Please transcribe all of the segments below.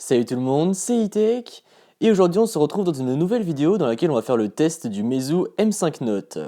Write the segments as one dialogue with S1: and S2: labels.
S1: Salut tout le monde, c'est E-Tech et aujourd'hui on se retrouve dans une nouvelle vidéo dans laquelle on va faire le test du Meizu M5 Note.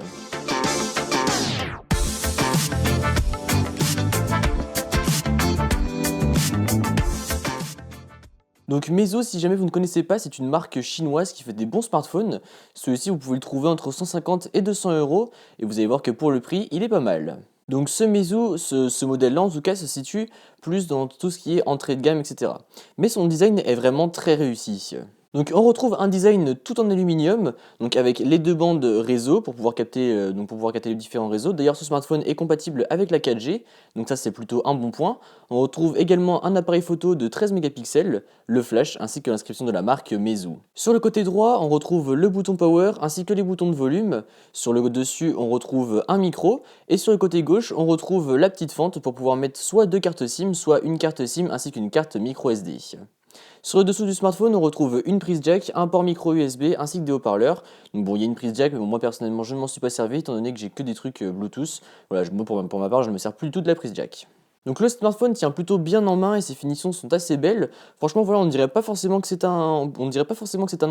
S1: Donc Meizu, si jamais vous ne connaissez pas, c'est une marque chinoise qui fait des bons smartphones. Celui-ci vous pouvez le trouver entre 150 et 200 euros et vous allez voir que pour le prix il est pas mal. Donc ce Meizu, ce modèle-là en tout cas se situe plus dans tout ce qui est entrée de gamme, etc. Mais son design est vraiment très réussi. Donc on retrouve un design tout en aluminium, donc avec les deux bandes réseau pour pouvoir capter les différents réseaux. D'ailleurs ce smartphone est compatible avec la 4G, donc ça c'est plutôt un bon point. On retrouve également un appareil photo de 13 mégapixels, le flash ainsi que l'inscription de la marque Meizu. Sur le côté droit, on retrouve le bouton power ainsi que les boutons de volume. Sur le dessus, on retrouve un micro et sur le côté gauche, on retrouve la petite fente pour pouvoir mettre soit deux cartes SIM, soit une carte SIM ainsi qu'une carte micro SD. Sur le dessous du smartphone, on retrouve une prise jack, un port micro USB ainsi que des haut-parleurs. Donc bon, il y a une prise jack, mais bon, moi personnellement, je ne m'en suis pas servi étant donné que j'ai que des trucs Bluetooth. Voilà, moi pour ma part, je ne me sers plus du tout de la prise jack. Donc le smartphone tient plutôt bien en main et ses finitions sont assez belles. Franchement, voilà, on dirait pas forcément que c'est un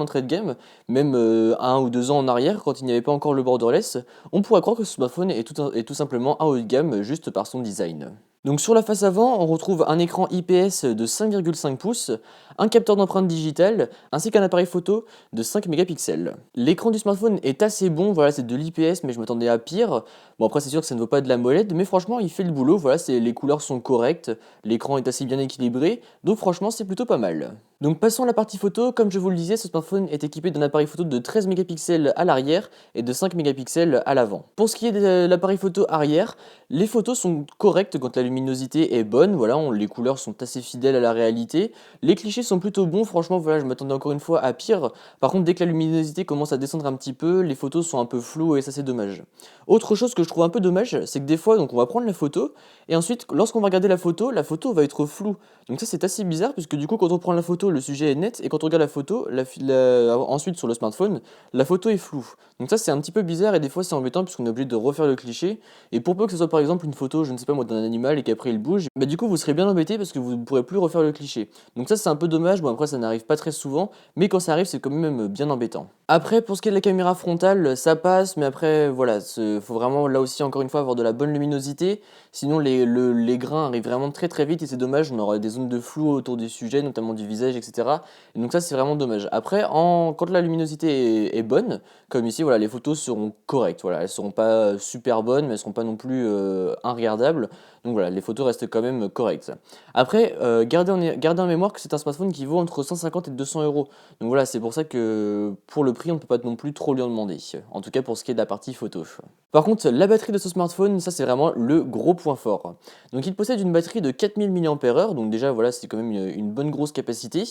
S1: entrée de gamme. Même 1 ou 2 ans en arrière, quand il n'y avait pas encore le borderless, on pourrait croire que ce smartphone est tout simplement un haut de gamme juste par son design. Donc sur la face avant, on retrouve un écran IPS de 5,5 pouces, un capteur d'empreinte digitale, ainsi qu'un appareil photo de 5 mégapixels. L'écran du smartphone est assez bon, voilà, c'est de l'IPS, mais je m'attendais à pire. Bon après c'est sûr que ça ne vaut pas de la MOLED, mais franchement il fait le boulot, voilà, les couleurs sont correctes, l'écran est assez bien équilibré, donc franchement c'est plutôt pas mal. Donc passons à la partie photo, comme je vous le disais, ce smartphone est équipé d'un appareil photo de 13 mégapixels à l'arrière et de 5 mégapixels à l'avant. Pour ce qui est de l'appareil photo arrière, les photos sont correctes quand la luminosité est bonne, voilà, les couleurs sont assez fidèles à la réalité. Les clichés sont plutôt bons, franchement, voilà, je m'attendais encore une fois à pire. Par contre, dès que la luminosité commence à descendre un petit peu, les photos sont un peu floues et ça c'est dommage. Autre chose que je trouve un peu dommage, c'est que des fois, donc on va prendre la photo et ensuite, lorsqu'on va regarder la photo va être floue. Donc ça c'est assez bizarre puisque du coup, quand on prend la photo, le sujet est net et quand on regarde la photo, ensuite sur le smartphone, la photo est floue. Donc ça c'est un petit peu bizarre et des fois c'est embêtant puisqu'on est obligé de refaire le cliché. Et pour peu que ce soit par exemple une photo, je ne sais pas moi, d'un animal et qu'après il bouge, bah du coup vous serez bien embêté parce que vous ne pourrez plus refaire le cliché. Donc ça c'est un peu dommage, bon après ça n'arrive pas très souvent, mais quand ça arrive c'est quand même bien embêtant. Après pour ce qui est de la caméra frontale, ça passe, mais après voilà, faut vraiment là aussi encore une fois avoir de la bonne luminosité, sinon les grains arrivent vraiment très très vite et c'est dommage, on aura des zones de flou autour du sujet, notamment du visage, etc. Et donc ça c'est vraiment dommage. Après, quand la luminosité est bonne, comme ici, voilà, les photos seront correctes, voilà, elles seront pas super bonnes, mais elles seront pas non plus inregardables. Donc voilà, les photos restent quand même correctes. Après, gardez en mémoire que c'est un smartphone qui vaut entre 150 et 200 euros. Donc voilà, c'est pour ça que pour le prix, on ne peut pas non plus trop lui en demander. En tout cas pour ce qui est de la partie photo. Par contre, la batterie de ce smartphone, ça c'est vraiment le gros point fort. Donc il possède une batterie de 4000 mAh, donc déjà voilà, c'est quand même une bonne grosse capacité.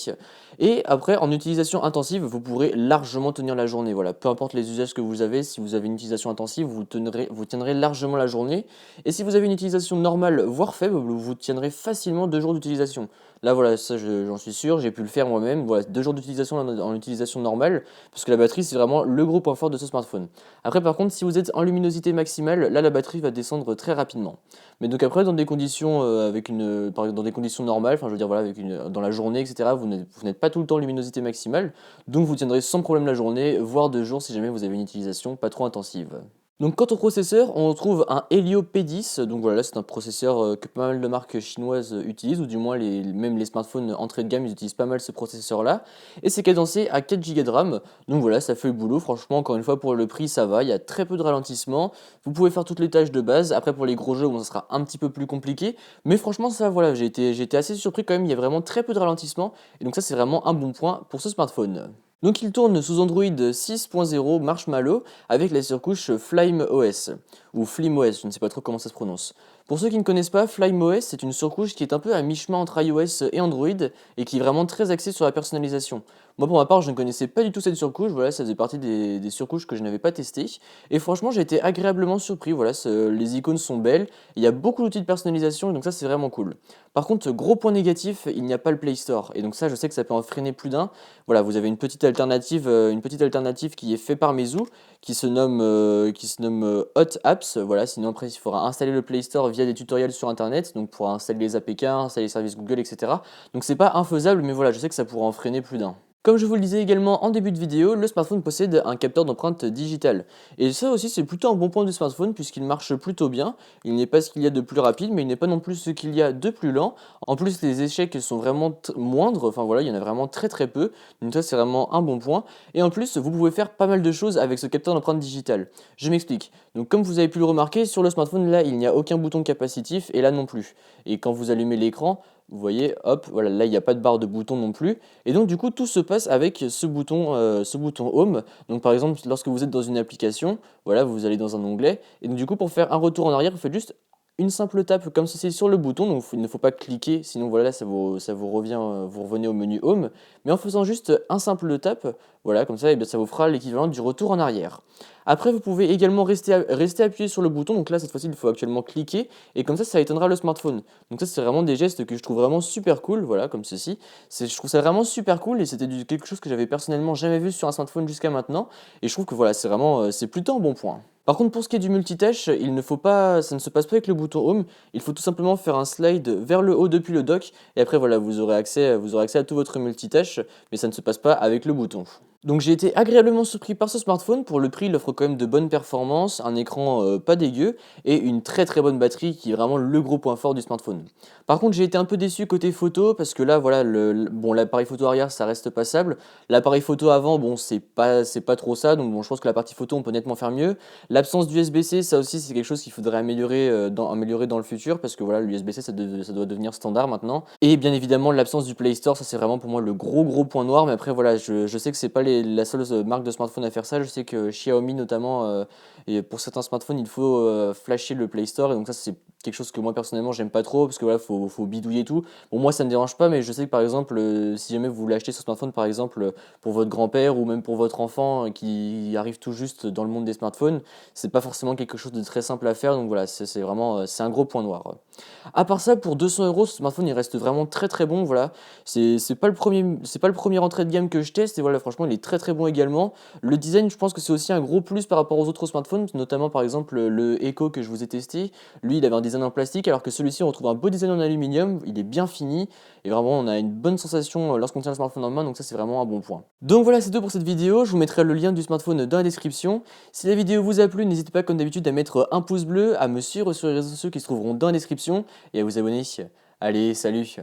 S1: Et après, en utilisation intensive, vous pourrez largement tenir la journée. Voilà, peu importe les usages que vous avez, si vous avez une utilisation intensive, vous tiendrez largement la journée. Et si vous avez une utilisation normale, voire faible, vous tiendrez facilement 2 jours d'utilisation. Là, voilà, ça j'en suis sûr, j'ai pu le faire moi-même. Voilà, 2 jours d'utilisation en utilisation normale, parce que la batterie, c'est vraiment le gros point fort de ce smartphone. Après, par contre, si vous êtes en luminosité maximale, là, la batterie va descendre très rapidement. Mais donc après, dans des conditions dans des conditions normales, enfin je veux dire voilà, dans la journée, etc., vous n'êtes pas tout le temps en luminosité maximale, donc vous tiendrez sans problème la journée, voire 2 jours si jamais vous avez une utilisation pas trop intensive. Donc quant au processeur, on retrouve un Helio P10, donc voilà, là c'est un processeur que pas mal de marques chinoises utilisent, ou du moins même les smartphones entrée de gamme, ils utilisent pas mal ce processeur-là, et c'est cadencé à 4 Go de RAM, donc voilà, ça fait le boulot, franchement, encore une fois, pour le prix, ça va, il y a très peu de ralentissement, vous pouvez faire toutes les tâches de base, après pour les gros jeux, bon, ça sera un petit peu plus compliqué, mais franchement, ça, voilà, j'ai été assez surpris quand même, il y a vraiment très peu de ralentissement, et donc ça c'est vraiment un bon point pour ce smartphone. Donc il tourne sous Android 6.0 Marshmallow avec la surcouche FlymeOS ou FlymeOS, je ne sais pas trop comment ça se prononce. Pour ceux qui ne connaissent pas, FlymeOS c'est une surcouche qui est un peu à mi-chemin entre iOS et Android et qui est vraiment très axée sur la personnalisation. Moi pour ma part je ne connaissais pas du tout cette surcouche, voilà, ça faisait partie des surcouches que je n'avais pas testées et franchement j'ai été agréablement surpris, voilà, les icônes sont belles, il y a beaucoup d'outils de personnalisation et donc ça c'est vraiment cool. Par contre gros point négatif, il n'y a pas le Play Store et donc ça je sais que ça peut en freiner plus d'un. Voilà, vous avez une petite alternative qui est faite par Meizu, qui se nomme Hot Apps. Voilà, sinon après il faudra installer le Play Store via des tutoriels sur internet, donc pour installer les APK, installer les services Google, etc. Donc c'est pas infaisable, mais voilà, je sais que ça pourrait en freiner plus d'un. Comme je vous le disais également en début de vidéo, le smartphone possède un capteur d'empreinte digitale. Et ça aussi c'est plutôt un bon point du smartphone puisqu'il marche plutôt bien. Il n'est pas ce qu'il y a de plus rapide, mais il n'est pas non plus ce qu'il y a de plus lent. En plus les échecs sont vraiment moindres, enfin voilà, il y en a vraiment très très peu. Donc ça c'est vraiment un bon point. Et en plus vous pouvez faire pas mal de choses avec ce capteur d'empreinte digitale. Je m'explique. Donc comme vous avez pu le remarquer, sur le smartphone là il n'y a aucun bouton capacitif et là non plus. Et quand vous allumez l'écran, vous voyez, hop, voilà, là il n'y a pas de barre de bouton non plus. Et donc du coup tout se passe avec ce bouton Home. Donc par exemple lorsque vous êtes dans une application, voilà, vous allez dans un onglet. Et donc du coup pour faire un retour en arrière, vous faites juste une simple tape comme ceci sur le bouton. Donc il ne faut pas cliquer, sinon voilà, ça vous revient, vous revenez au menu Home. Mais en faisant juste un simple tape, voilà, comme ça, et bien, ça vous fera l'équivalent du retour en arrière. Après, vous pouvez également rester appuyé sur le bouton. Donc là, cette fois-ci, il faut actuellement cliquer. Et comme ça éteindra le smartphone. Donc ça, c'est vraiment des gestes que je trouve vraiment super cool. Voilà, comme ceci. Je trouve ça vraiment super cool. Et c'était quelque chose que j'avais personnellement jamais vu sur un smartphone jusqu'à maintenant. Et je trouve que voilà, c'est vraiment, c'est plutôt un bon point. Par contre, pour ce qui est du multitâche, ça ne se passe pas avec le bouton Home. Il faut tout simplement faire un slide vers le haut depuis le dock. Et après, voilà, vous aurez accès à tout votre multitâche. Mais ça ne se passe pas avec le bouton. Donc j'ai été agréablement surpris par ce smartphone. Pour le prix, il offre quand même de bonnes performances, un écran pas dégueu et une très très bonne batterie qui est vraiment le gros point fort du smartphone. Par contre, j'ai été un peu déçu côté photo parce que là, voilà, bon, l'appareil photo arrière, ça reste passable. L'appareil photo avant, bon, c'est pas trop ça. Donc bon, je pense que la partie photo, on peut nettement faire mieux. L'absence d'USB-C, ça aussi, c'est quelque chose qu'il faudrait améliorer dans le futur parce que voilà, l'USB-C, ça doit devenir standard maintenant. Et bien évidemment, l'absence du Play Store, ça c'est vraiment pour moi le gros point noir. Mais après, voilà, je sais que c'est pas la seule marque de smartphone à faire ça. Je sais que Xiaomi notamment, et pour certains smartphones, il faut flasher le Play Store. Et donc ça, c'est quelque chose que moi personnellement j'aime pas trop parce que voilà, faut bidouiller tout. Bon, moi ça me dérange pas, mais je sais que par exemple, si jamais vous voulez acheter ce smartphone par exemple pour votre grand-père ou même pour votre enfant qui arrive tout juste dans le monde des smartphones, c'est pas forcément quelque chose de très simple à faire. Donc voilà, c'est vraiment c'est un gros point noir. À part ça, pour 200 euros, ce smartphone il reste vraiment très très bon. Voilà, c'est pas le premier entrée de gamme que je teste et voilà, franchement, il est très très bon également. Le design, je pense que c'est aussi un gros plus par rapport aux autres smartphones, notamment par exemple le Echo que je vous ai testé. Lui, il avait un design en plastique, alors que celui-ci, on retrouve un beau design en aluminium. Il est bien fini et vraiment, on a une bonne sensation lorsqu'on tient le smartphone en main. Donc ça, c'est vraiment un bon point. Donc voilà, c'est tout pour cette vidéo. Je vous mettrai le lien du smartphone dans la description. Si la vidéo vous a plu, n'hésitez pas comme d'habitude à mettre un pouce bleu, à me suivre sur les réseaux sociaux qui se trouveront dans la description et à vous abonner. Allez, salut!